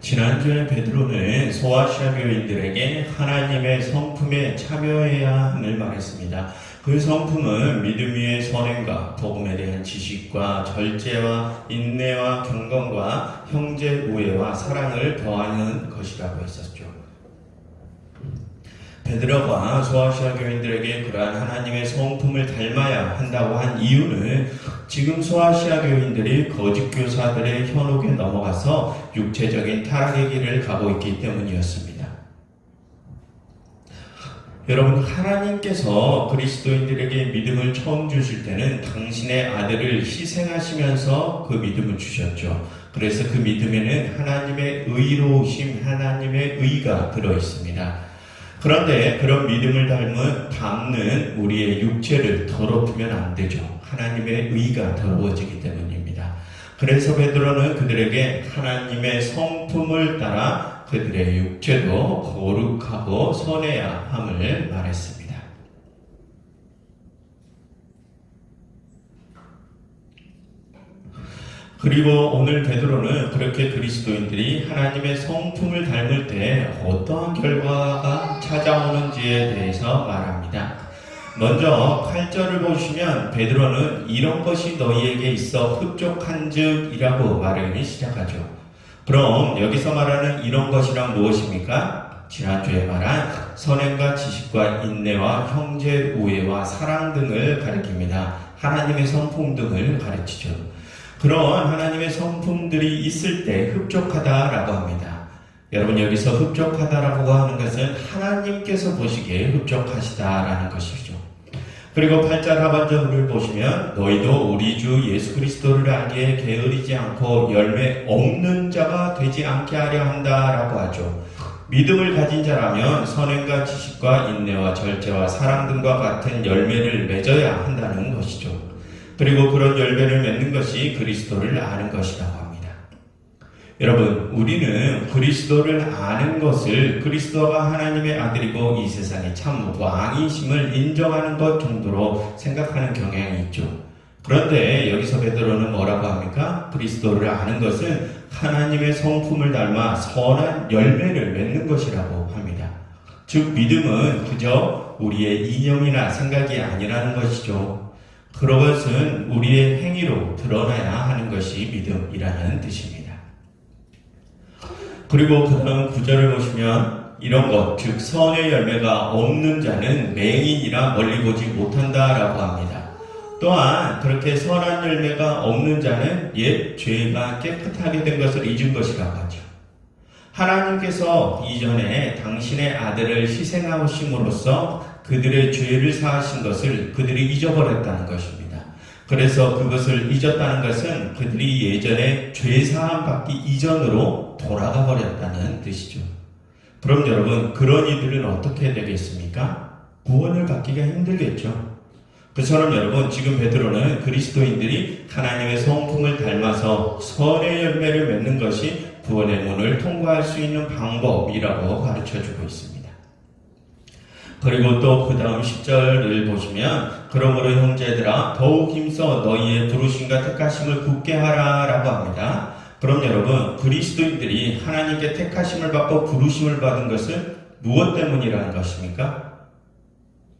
지난주에 베드로는 소아시아 교인들에게 하나님의 성품에 참여해야 함을 말했습니다. 그 성품은 믿음 위의 선행과 복음에 대한 지식과 절제와 인내와 경건과 형제 우애와 사랑을 더하는 것이라고 했었죠. 베드로가 소아시아 교인들에게 그러한 하나님의 성품을 닮아야 한다고 한 이유는 지금 소아시아 교인들이 거짓 교사들의 현혹에 넘어가서 육체적인 타락의 길을 가고 있기 때문이었습니다. 여러분, 하나님께서 그리스도인들에게 믿음을 처음 주실 때는 당신의 아들을 희생하시면서 그 믿음을 주셨죠. 그래서 그 믿음에는 하나님의 의로우심, 하나님의 의가 들어있습니다. 그런데 그런 믿음을 담는 우리의 육체를 더럽히면 안 되죠. 하나님의 의가 더러워지기 때문입니다. 그래서 베드로는 그들에게 하나님의 성품을 따라 그들의 육체도 거룩하고 선해야 함을 말했습니다. 그리고 오늘 베드로는 그렇게 그리스도인들이 하나님의 성품을 닮을 때 어떠한 결과가 찾아오는지에 대해서 말합니다. 먼저 8절을 보시면 베드로는 이런 것이 너희에게 있어 흡족한즉 이라고 말하기 시작하죠. 그럼 여기서 말하는 이런 것이란 무엇입니까? 지난주에 말한 선행과 지식과 인내와 형제 우애와 사랑 등을 가리킵니다. 하나님의 성품 등을 가르치죠. 그런 하나님의 성품들이 있을 때 흡족하다라고 합니다. 여러분, 여기서 흡족하다라고 하는 것은 하나님께서 보시기에 흡족하시다라는 것이죠. 그리고 8절 하반절을 보시면 너희도 우리 주 예수 그리스도를 알기에 게으르지 않고 열매 없는 자가 되지 않게 하려 한다라고 하죠. 믿음을 가진 자라면 선행과 지식과 인내와 절제와 사랑 등과 같은 열매를 맺어야 한다는 것이죠. 그리고 그런 열매를 맺는 것이 그리스도를 아는 것이라고 합니다. 여러분, 우리는 그리스도를 아는 것을 그리스도가 하나님의 아들이고 이 세상의 참 왕이심을 인정하는 것 정도로 생각하는 경향이 있죠. 그런데 여기서 베드로는 뭐라고 합니까? 그리스도를 아는 것은 하나님의 성품을 닮아 선한 열매를 맺는 것이라고 합니다. 즉, 믿음은 그저 우리의 이념이나 생각이 아니라는 것이죠. 그것은 우리의 행위로 드러나야 하는 것이 믿음이라는 뜻입니다. 그리고 그 다음 9절을 보시면 이런 것, 즉 선의 열매가 없는 자는 맹인이라 멀리 보지 못한다라고 합니다. 또한 그렇게 선한 열매가 없는 자는 옛 죄가 깨끗하게 된 것을 잊은 것이라고 하죠. 하나님께서 이전에 당신의 아들을 희생하심으로써 그들의 죄를 사하신 것을 그들이 잊어버렸다는 것입니다. 그래서 그것을 잊었다는 것은 그들이 예전에 죄사함 받기 이전으로 돌아가 버렸다는 뜻이죠. 그럼 여러분, 그런 이들은 어떻게 되겠습니까? 구원을 받기가 힘들겠죠. 그처럼 여러분, 지금 베드로는 그리스도인들이 하나님의 성품을 닮아서 선의 열매를 맺는 것이 구원의 문을 통과할 수 있는 방법이라고 가르쳐주고 있습니다. 그리고 또 그 다음 10절을 보시면 그러므로 형제들아 더욱 힘써 너희의 부르심과 택하심을 굳게 하라 라고 합니다. 그럼 여러분, 그리스도인들이 하나님께 택하심을 받고 부르심을 받은 것은 무엇 때문이라는 것입니까?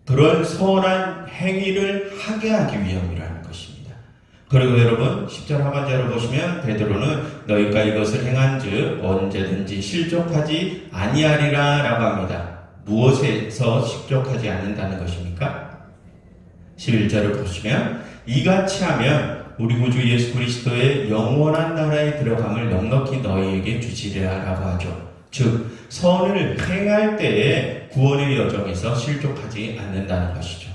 그런 선한 행위를 하게 하기 위함이라는 것입니다. 그리고 여러분, 10절 하반절을 보시면 베드로는 너희가 이것을 행한즉 언제든지 실족하지 아니하리라 라고 합니다. 무엇에서 실족하지 않는다는 것입니까? 11절을 보시면 이같이 하면 우리 구주 예수 그리스도의 영원한 나라에 들어감을 넉넉히 너희에게 주시리라 라고 하죠. 즉 선을 행할 때에 구원의 여정에서 실족하지 않는다는 것이죠.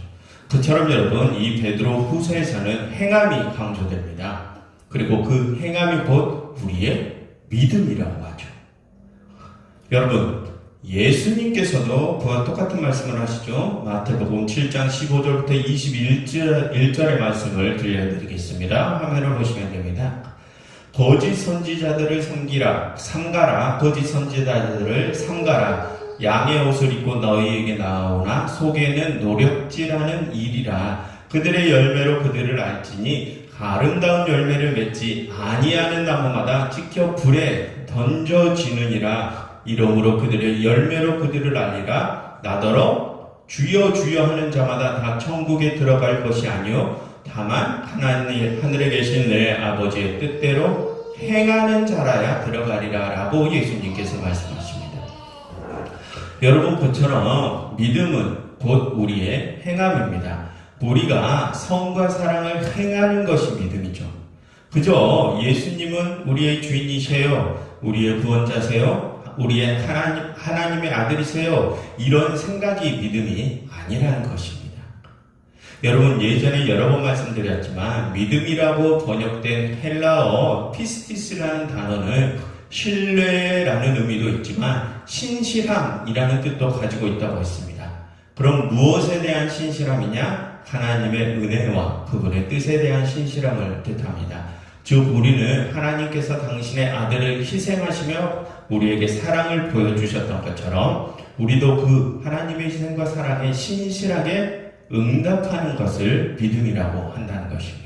그처럼 여러분, 이 베드로 후서에서는 행함이 강조됩니다. 그리고 그 행함이 곧 우리의 믿음이라고 하죠. 여러분, 예수님께서도 그와 똑같은 말씀을 하시죠. 마태복음 7장 15절부터 21절의 말씀을 들려드리겠습니다. 화면을 보시면 됩니다. 거짓 선지자들을 삼가라. 거짓 선지자들을 삼가라. 양의 옷을 입고 너희에게 나오나 속에는 노력질하는 일이라. 그들의 열매로 그들을 알지니 아름다운 열매를 맺지 아니하는 나무마다 찍혀 불에 던져지느니라. 이러므로 그들의 열매로 그들을 알리라. 나더러 주여 주여 하는 자마다 다 천국에 들어갈 것이 아니요 다만 하늘에 계신 내 아버지의 뜻대로 행하는 자라야 들어가리라 라고 예수님께서 말씀하십니다. 여러분, 그처럼 믿음은 곧 우리의 행함입니다. 우리가 성과 사랑을 행하는 것이 믿음이죠. 그저 예수님은 우리의 주인이세요, 우리의 구원자세요, 우리의 하나님의 아들이세요, 이런 생각이 믿음이 아니라는 것입니다. 여러분, 예전에 여러 번 말씀드렸지만 믿음이라고 번역된 헬라어 피스티스라는 단어는 신뢰라는 의미도 있지만 신실함이라는 뜻도 가지고 있다고 했습니다. 그럼 무엇에 대한 신실함이냐? 하나님의 은혜와 그분의 뜻에 대한 신실함을 뜻합니다. 즉 우리는 하나님께서 당신의 아들을 희생하시며 우리에게 사랑을 보여주셨던 것처럼 우리도 그 하나님의 희생과 사랑에 신실하게 응답하는 것을 믿음이라고 한다는 것입니다.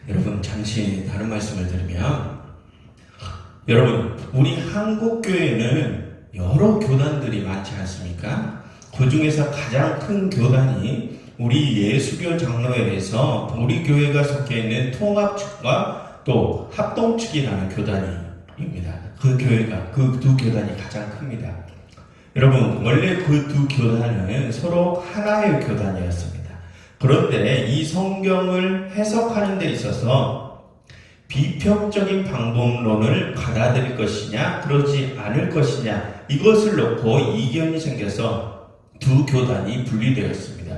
여러분, 잠시 다른 말씀을 드리면, 여러분, 우리 한국교회는 여러 교단들이 많지 않습니까? 그 중에서 가장 큰 교단이 우리 예수교 장로회에서 우리 교회가 속해 있는 통합측과 또 합동측이라는 교단입니다. 그 교회가, 그 두 교단이 가장 큽니다. 여러분, 원래 그 두 교단은 서로 하나의 교단이었습니다. 그런데 이 성경을 해석하는 데 있어서 비평적인 방법론을 받아들일 것이냐, 그러지 않을 것이냐, 이것을 놓고 이견이 생겨서 두 교단이 분리되었습니다.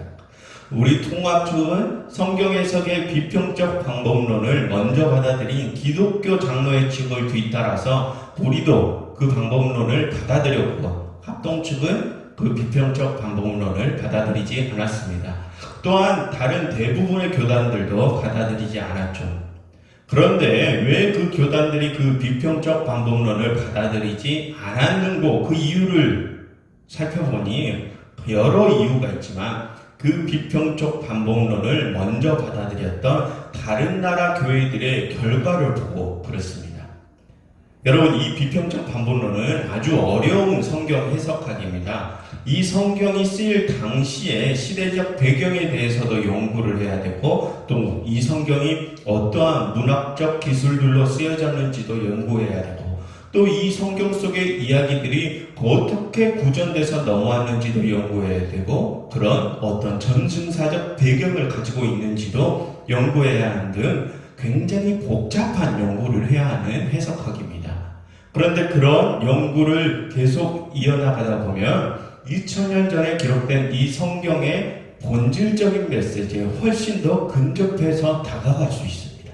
우리 통합측은 성경 해석의 비평적 방법론을 먼저 받아들인 기독교 장로의 측을 뒤따라서 우리도 그 방법론을 받아들였고, 합동측은 그 비평적 방법론을 받아들이지 않았습니다. 또한 다른 대부분의 교단들도 받아들이지 않았죠. 그런데 왜 그 교단들이 그 비평적 방법론을 받아들이지 않았는고, 그 이유를 살펴보니 여러 이유가 있지만 그 비평적 방법론을 먼저 받아들였던 다른 나라 교회들의 결과를 보고 그렇습니다. 여러분, 이 비평적 방법론은 아주 어려운 성경 해석학입니다. 이 성경이 쓰일 당시의 시대적 배경에 대해서도 연구를 해야 되고, 또 이 성경이 어떠한 문학적 기술들로 쓰여졌는지도 연구해야 되고, 또 이 성경 속의 이야기들이 어떻게 구전돼서 넘어왔는지도 연구해야 되고, 그런 어떤 전승사적 배경을 가지고 있는지도 연구해야 하는 등 굉장히 복잡한 연구를 해야 하는 해석학입니다. 그런데 그런 연구를 계속 이어나가다 보면 2000년 전에 기록된 이 성경의 본질적인 메시지에 훨씬 더 근접해서 다가갈 수 있습니다.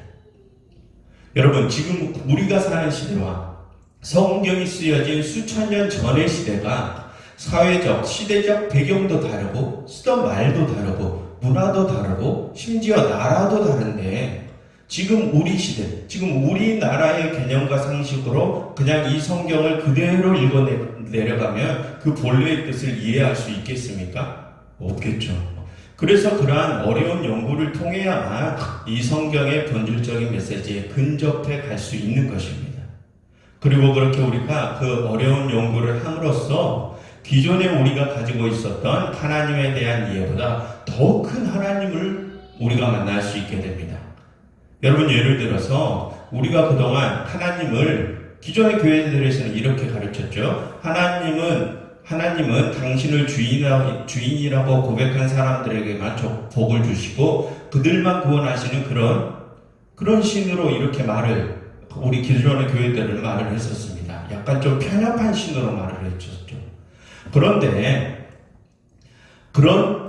여러분, 지금 우리가 사는 시대와 성경이 쓰여진 수천 년 전의 시대가 사회적, 시대적 배경도 다르고, 쓰던 말도 다르고, 문화도 다르고, 심지어 나라도 다른데, 지금 우리 시대, 지금 우리나라의 개념과 상식으로 그냥 이 성경을 그대로 읽어 내려가면 그 본래의 뜻을 이해할 수 있겠습니까? 없겠죠. 그래서 그러한 어려운 연구를 통해야만 이 성경의 본질적인 메시지에 근접해 갈 수 있는 것입니다. 그리고 그렇게 우리가 그 어려운 연구를 함으로써 기존에 우리가 가지고 있었던 하나님에 대한 이해보다 더 큰 하나님을 우리가 만날 수 있게 됩니다. 여러분, 예를 들어서 우리가 그동안 하나님을 기존의 교회들에서는 이렇게 가르쳤죠. 하나님은 당신을 주인이라고 고백한 사람들에게만 복을 주시고 그들만 구원하시는 그런 신으로 이렇게 우리 기존의 교회들은 말을 했었습니다. 약간 좀 편협한 신으로 말을 했었죠. 그런데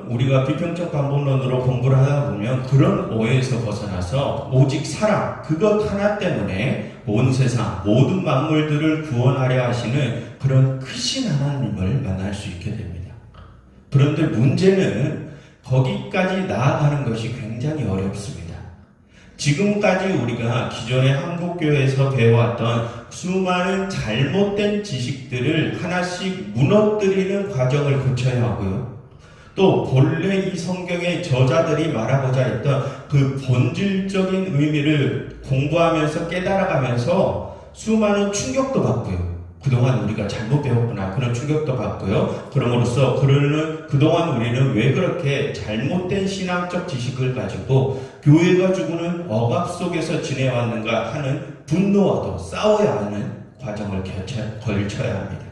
우리가 비평적 방법론으로 공부를 하다 보면 그런 오해에서 벗어나서 오직 사랑, 그것 하나 때문에 온 세상 모든 만물들을 구원하려 하시는 그런 크신 하나님을 만날 수 있게 됩니다. 그런데 문제는 거기까지 나아가는 것이 굉장히 어렵습니다. 지금까지 우리가 기존의 한국교회에서 배워왔던 수많은 잘못된 지식들을 하나씩 무너뜨리는 과정을 거쳐야 하고요. 또 본래 이 성경의 저자들이 말하고자 했던 그 본질적인 의미를 공부하면서 깨달아가면서 수많은 충격도 받고요. 그동안 우리가 잘못 배웠구나 그런 충격도 받고요. 그럼으로써 그동안 우리는 왜 그렇게 잘못된 신앙적 지식을 가지고 교회가 주고는 억압 속에서 지내왔는가 하는 분노와도 싸워야 하는 과정을 걸쳐야 합니다.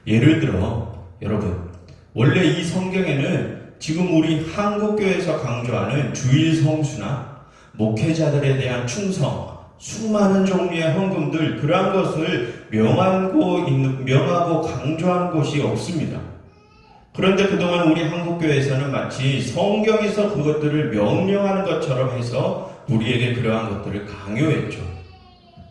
예를 들어 여러분, 원래 이 성경에는 지금 우리 한국교회에서 강조하는 주일 성수나 목회자들에 대한 충성, 수많은 종류의 헌금들, 그러한 것을 명하고 강조한 곳이 없습니다. 그런데 그동안 우리 한국교회에서는 마치 성경에서 그것들을 명령하는 것처럼 해서 우리에게 그러한 것들을 강요했죠.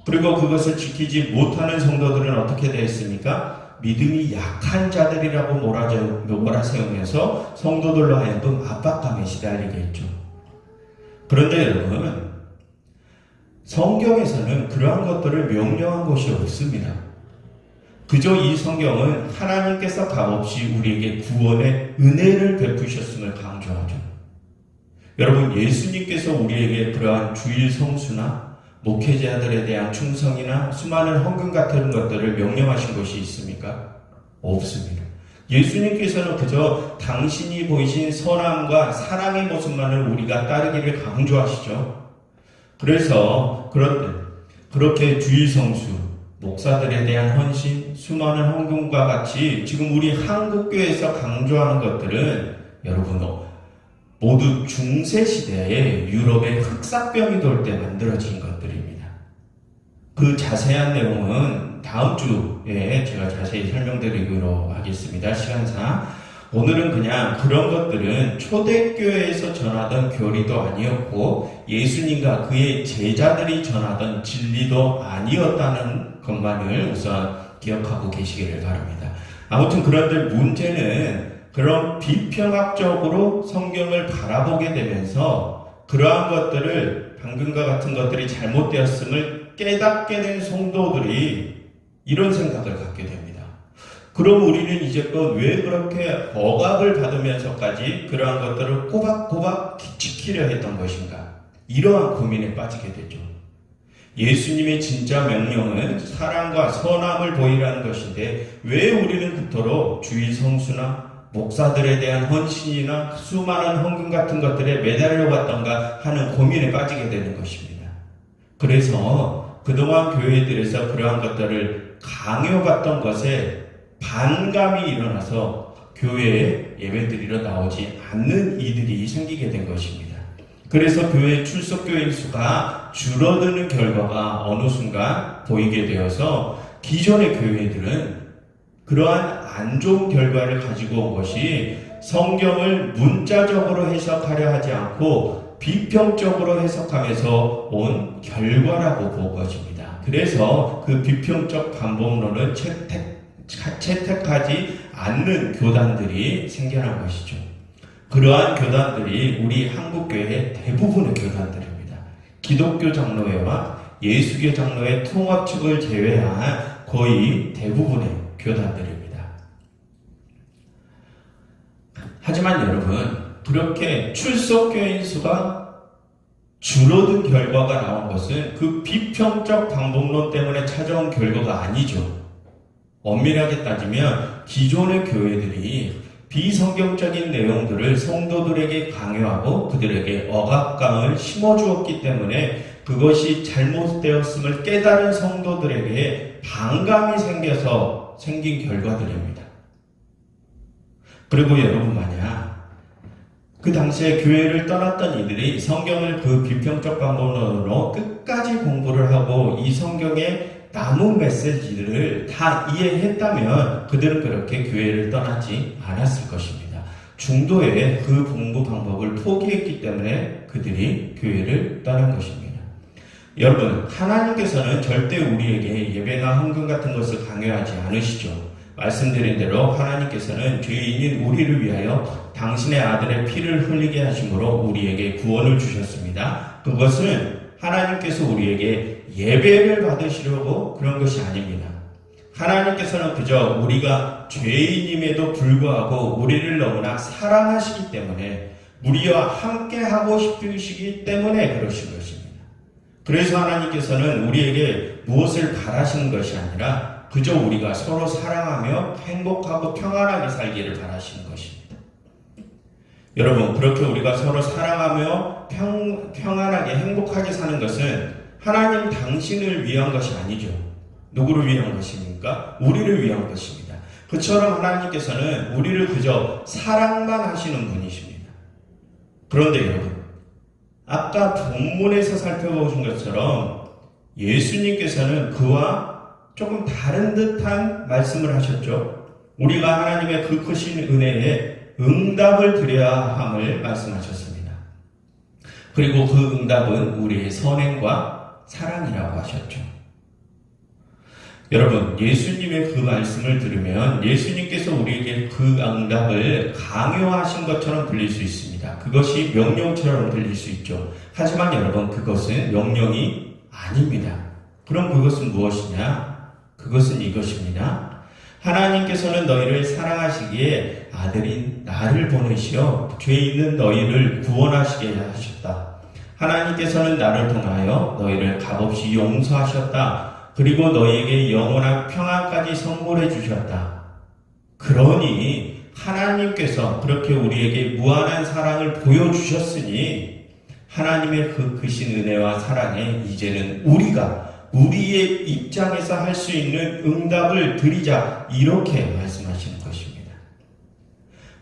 그리고 그것을 지키지 못하는 성도들은 어떻게 되었습니까? 믿음이 약한 자들이라고 몰아세우면서 성도들로 하여금 압박감에 시달리게 했죠. 그런데 여러분, 성경에서는 그러한 것들을 명령한 것이 없습니다. 그저 이 성경은 하나님께서 값없이 우리에게 구원의 은혜를 베푸셨음을 강조하죠. 여러분, 예수님께서 우리에게 그러한 주일 성수나 목회자들에 대한 충성이나 수많은 헌금 같은 것들을 명령하신 것이 있습니까? 없습니다. 예수님께서는 그저 당신이 보이신 선함과 사랑의 모습만을 우리가 따르기를 강조하시죠. 그래서 그렇게 주일 성수, 목사들에 대한 헌신, 수많은 헌금과 같이 지금 우리 한국교회에서 강조하는 것들은 여러분 모두 중세시대에 유럽의 흑사병이 돌 때 만들어진 것들입니다. 그 자세한 내용은 다음 주에 제가 자세히 설명드리도록 하겠습니다. 시간상. 오늘은 그냥 그런 것들은 초대교회에서 전하던 교리도 아니었고 예수님과 그의 제자들이 전하던 진리도 아니었다는 것만을 우선 기억하고 계시기를 바랍니다. 아무튼 그런데 문제는 그런 비평학적으로 성경을 바라보게 되면서 그러한 것들을 방금과 같은 것들이 잘못되었음을 깨닫게 된 성도들이 이런 생각을 갖게 됩니다. 그럼 우리는 이제껏 왜 그렇게 억압을 받으면서까지 그러한 것들을 꼬박꼬박 지키려 했던 것인가? 이러한 고민에 빠지게 되죠. 예수님의 진짜 명령은 사랑과 선함을 보이라는 것인데 왜 우리는 그토록 주일 성수나 목사들에 대한 헌신이나 수많은 헌금 같은 것들에 매달려 왔던가 하는 고민에 빠지게 되는 것입니다. 그래서 그동안 교회들에서 그러한 것들을 강요받던 것에 반감이 일어나서 교회에 예배드리러 나오지 않는 이들이 생기게 된 것입니다. 그래서 교회 출석교인 수가 줄어드는 결과가 어느 순간 보이게 되어서 기존의 교회들은 그러한 안 좋은 결과를 가지고 온 것이 성경을 문자적으로 해석하려 하지 않고 비평적으로 해석하면서 온 결과라고 보고집니다. 그래서 그 비평적 반복론을 채택하지 않는 교단들이 생겨난 것이죠. 그러한 교단들이 우리 한국교회의 대부분의 교단들입니다. 기독교 장로회와 예수교 장로회 통합측을 제외한 거의 대부분의 교단들입니다. 하지만 여러분, 그렇게 출석교인 수가 줄어든 결과가 나온 것은 그 비평적 방법론 때문에 찾아온 결과가 아니죠. 엄밀하게 따지면 기존의 교회들이 비성경적인 내용들을 성도들에게 강요하고 그들에게 억압감을 심어주었기 때문에 그것이 잘못되었음을 깨달은 성도들에게 반감이 생겨서 생긴 결과들입니다. 그리고 여러분 만약 그 당시에 교회를 떠났던 이들이 성경을 그 비평적 방법론으로 끝까지 공부를 하고 이 성경의 남은 메시지들을 다 이해했다면 그들은 그렇게 교회를 떠나지 않았을 것입니다. 중도에 그 공부 방법을 포기했기 때문에 그들이 교회를 떠난 것입니다. 여러분, 하나님께서는 절대 우리에게 예배나 헌금 같은 것을 강요하지 않으시죠. 말씀드린 대로 하나님께서는 죄인인 우리를 위하여 당신의 아들의 피를 흘리게 하심으로 우리에게 구원을 주셨습니다. 그것은 하나님께서 우리에게 예배를 받으시려고 그런 것이 아닙니다. 하나님께서는 그저 우리가 죄인임에도 불구하고 우리를 너무나 사랑하시기 때문에 우리와 함께 하고 싶으시기 때문에 그러신 것입니다. 그래서 하나님께서는 우리에게 무엇을 바라시는 것이 아니라 그저 우리가 서로 사랑하며 행복하고 평안하게 살기를 바라시는 것입니다. 여러분, 그렇게 우리가 서로 사랑하며 평안하게 행복하게 사는 것은 하나님 당신을 위한 것이 아니죠. 누구를 위한 것입니까? 우리를 위한 것입니다. 그처럼 하나님께서는 우리를 그저 사랑만 하시는 분이십니다. 그런데 여러분, 아까 본문에서 살펴보신 것처럼 예수님께서는 그와 조금 다른 듯한 말씀을 하셨죠. 우리가 하나님의 그 크신 은혜에 응답을 드려야 함을 말씀하셨습니다. 그리고 그 응답은 우리의 선행과 사랑이라고 하셨죠. 여러분, 예수님의 그 말씀을 들으면 예수님께서 우리에게 그 응답을 강요하신 것처럼 들릴 수 있습니다. 그것이 명령처럼 들릴 수 있죠. 하지만 여러분, 그것은 명령이 아닙니다. 그럼 그것은 무엇이냐? 그것은 이것입니다. 하나님께서는 너희를 사랑하시기에 아들인 나를 보내시어 죄 있는 너희를 구원하시게 하셨다. 하나님께서는 나를 통하여 너희를 값없이 용서하셨다. 그리고 너희에게 영원한 평안까지 선물해 주셨다. 그러니 하나님께서 그렇게 우리에게 무한한 사랑을 보여주셨으니 하나님의 그 크신 은혜와 사랑에 이제는 우리가 우리의 입장에서 할 수 있는 응답을 드리자, 이렇게 말씀하시는 것입니다.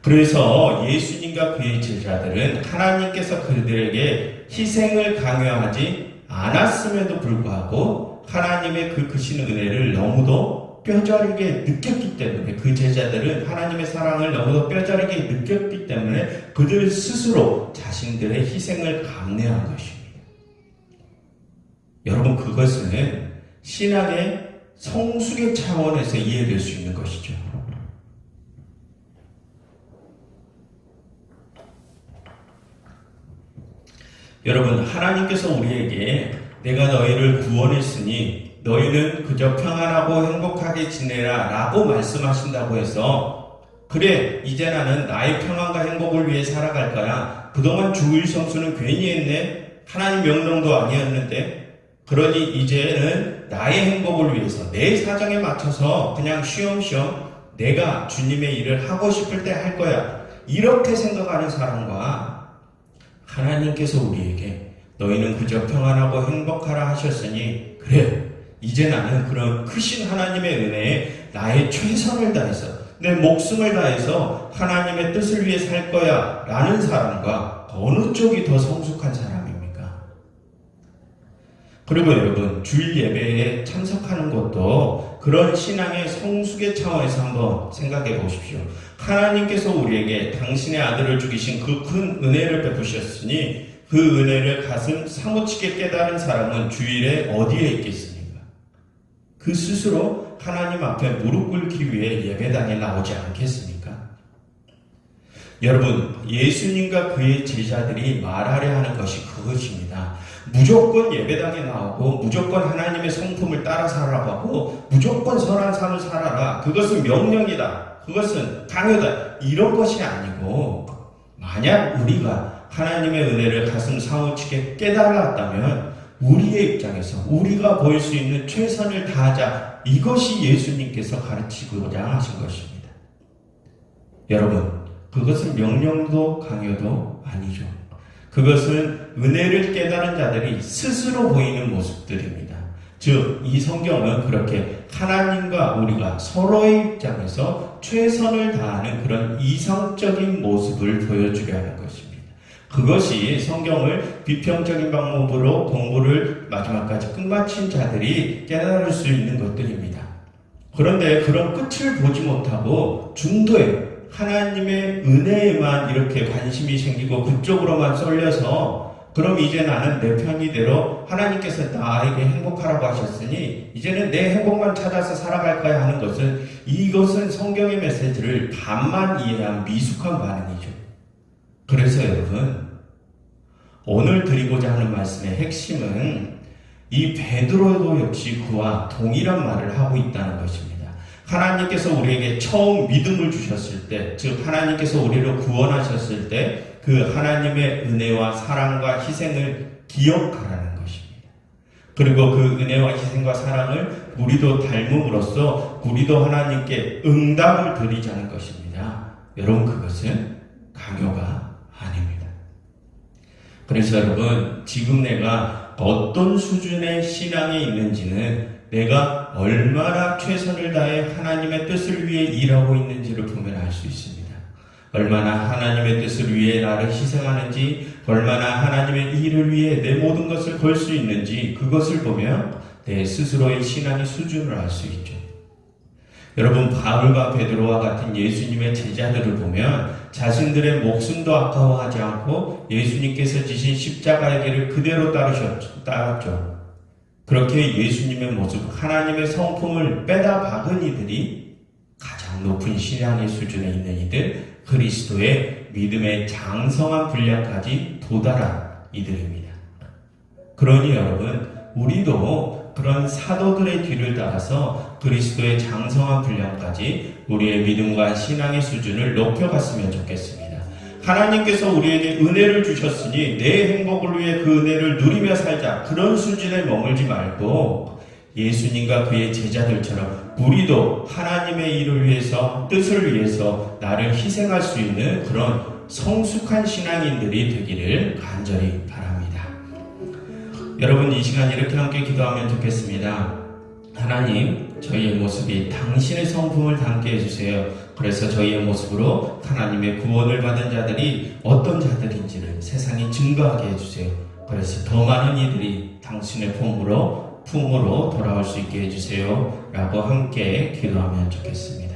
그래서 예수님과 그의 제자들은 하나님께서 그들에게 희생을 강요하지 않았음에도 불구하고 하나님의 그 크신 은혜를 너무도 뼈저리게 느꼈기 때문에, 그 제자들은 하나님의 사랑을 너무도 뼈저리게 느꼈기 때문에 그들 스스로 자신들의 희생을 감내한 것입니다. 여러분, 그것은 신앙의 성숙의 차원에서 이해될 수 있는 것이죠. 여러분, 하나님께서 우리에게 내가 너희를 구원했으니 너희는 그저 평안하고 행복하게 지내라 라고 말씀하신다고 해서, 그래, 이제 나는 나의 평안과 행복을 위해 살아갈 거야. 그동안 주일 성수는 괜히 했네. 하나님 명령도 아니었는데. 그러니 이제는 나의 행복을 위해서 내 사정에 맞춰서 그냥 쉬엄쉬엄 내가 주님의 일을 하고 싶을 때 할 거야. 이렇게 생각하는 사람과 하나님께서 우리에게 너희는 그저 평안하고 행복하라 하셨으니 그래, 이제 나는 그런 크신 하나님의 은혜에 나의 최선을 다해서 내 목숨을 다해서 하나님의 뜻을 위해 살 거야 라는 사람과 어느 쪽이 더 성숙한 사람입니까? 그리고 여러분, 주일 예배에 참석하는 것도 그런 신앙의 성숙의 차원에서 한번 생각해 보십시오. 하나님께서 우리에게 당신의 아들을 죽이신 그 큰 은혜를 베푸셨으니 그 은혜를 가슴 사무치게 깨달은 사람은 주일에 어디에 있겠습니까? 그 스스로 하나님 앞에 무릎 꿇기 위해 예배당에 나오지 않겠습니까? 여러분, 예수님과 그의 제자들이 말하려 하는 것이 그것입니다. 무조건 예배당에 나오고 무조건 하나님의 성품을 따라 살아라고 하고 무조건 선한 삶을 살아라. 그것은 명령이다. 그것은 강요다. 이런 것이 아니고, 만약 우리가 하나님의 은혜를 가슴 사무치게 깨달았다면 우리의 입장에서 우리가 보일 수 있는 최선을 다하자. 이것이 예수님께서 가르치고자 하신 것입니다. 여러분, 그것은 명령도 강요도 아니죠. 그것은 은혜를 깨달은 자들이 스스로 보이는 모습들입니다. 즉, 이 성경은 그렇게 하나님과 우리가 서로의 입장에서 최선을 다하는 그런 이성적인 모습을 보여주려 하는 것입니다. 그것이 성경을 비평적인 방법으로 공부를 마지막까지 끝마친 자들이 깨달을 수 있는 것들입니다. 그런데 그런 끝을 보지 못하고 중도에 하나님의 은혜에만 이렇게 관심이 생기고 그쪽으로만 쏠려서, 그럼 이제 나는 내 편의대로 하나님께서 나에게 행복하라고 하셨으니 이제는 내 행복만 찾아서 살아갈 거야 하는 것은, 이것은 성경의 메시지를 반만 이해한 미숙한 반응이죠. 그래서 여러분, 오늘 드리고자 하는 말씀의 핵심은 이 베드로도 역시 그와 동일한 말을 하고 있다는 것입니다. 하나님께서 우리에게 처음 믿음을 주셨을 때, 즉 하나님께서 우리를 구원하셨을 때 그 하나님의 은혜와 사랑과 희생을 기억하라는 것입니다. 그리고 그 은혜와 희생과 사랑을 우리도 닮음으로써 우리도 하나님께 응답을 드리자는 것입니다. 여러분, 그것은 강요가 아닙니다. 그래서 여러분, 지금 내가 어떤 수준의 신앙에 있는지는 내가 얼마나 최선을 다해 하나님의 뜻을 위해 일하고 있는지를 보면 알 수 있습니다. 얼마나 하나님의 뜻을 위해 나를 희생하는지, 얼마나 하나님의 일을 위해 내 모든 것을 걸 수 있는지, 그것을 보면 내 스스로의 신앙의 수준을 알 수 있죠. 여러분, 바울과 베드로와 같은 예수님의 제자들을 보면 자신들의 목숨도 아까워하지 않고 예수님께서 지신 십자가의 길을 그대로 따랐죠. 그렇게 예수님의 모습, 하나님의 성품을 빼다 박은 이들이 가장 높은 신앙의 수준에 있는 이들, 그리스도의 믿음의 장성한 분량까지 도달한 이들입니다. 그러니 여러분, 우리도 그런 사도들의 뒤를 따라서 그리스도의 장성한 분량까지 우리의 믿음과 신앙의 수준을 높여갔으면 좋겠습니다. 하나님께서 우리에게 은혜를 주셨으니 내 행복을 위해 그 은혜를 누리며 살자, 그런 수준에 머물지 말고 예수님과 그의 제자들처럼 우리도 하나님의 일을 위해서, 뜻을 위해서 나를 희생할 수 있는 그런 성숙한 신앙인들이 되기를 간절히 바랍니다. 여러분, 이 시간 이렇게 함께 기도하면 좋겠습니다. 하나님, 저희의 모습이 당신의 성품을 담게 해주세요. 그래서 저희의 모습으로 하나님의 구원을 받은 자들이 어떤 자들인지를 세상에 증거하게 해주세요. 그래서 더 많은 이들이 당신의 품으로 돌아올 수 있게 해주세요. 라고 함께 기도하면 좋겠습니다.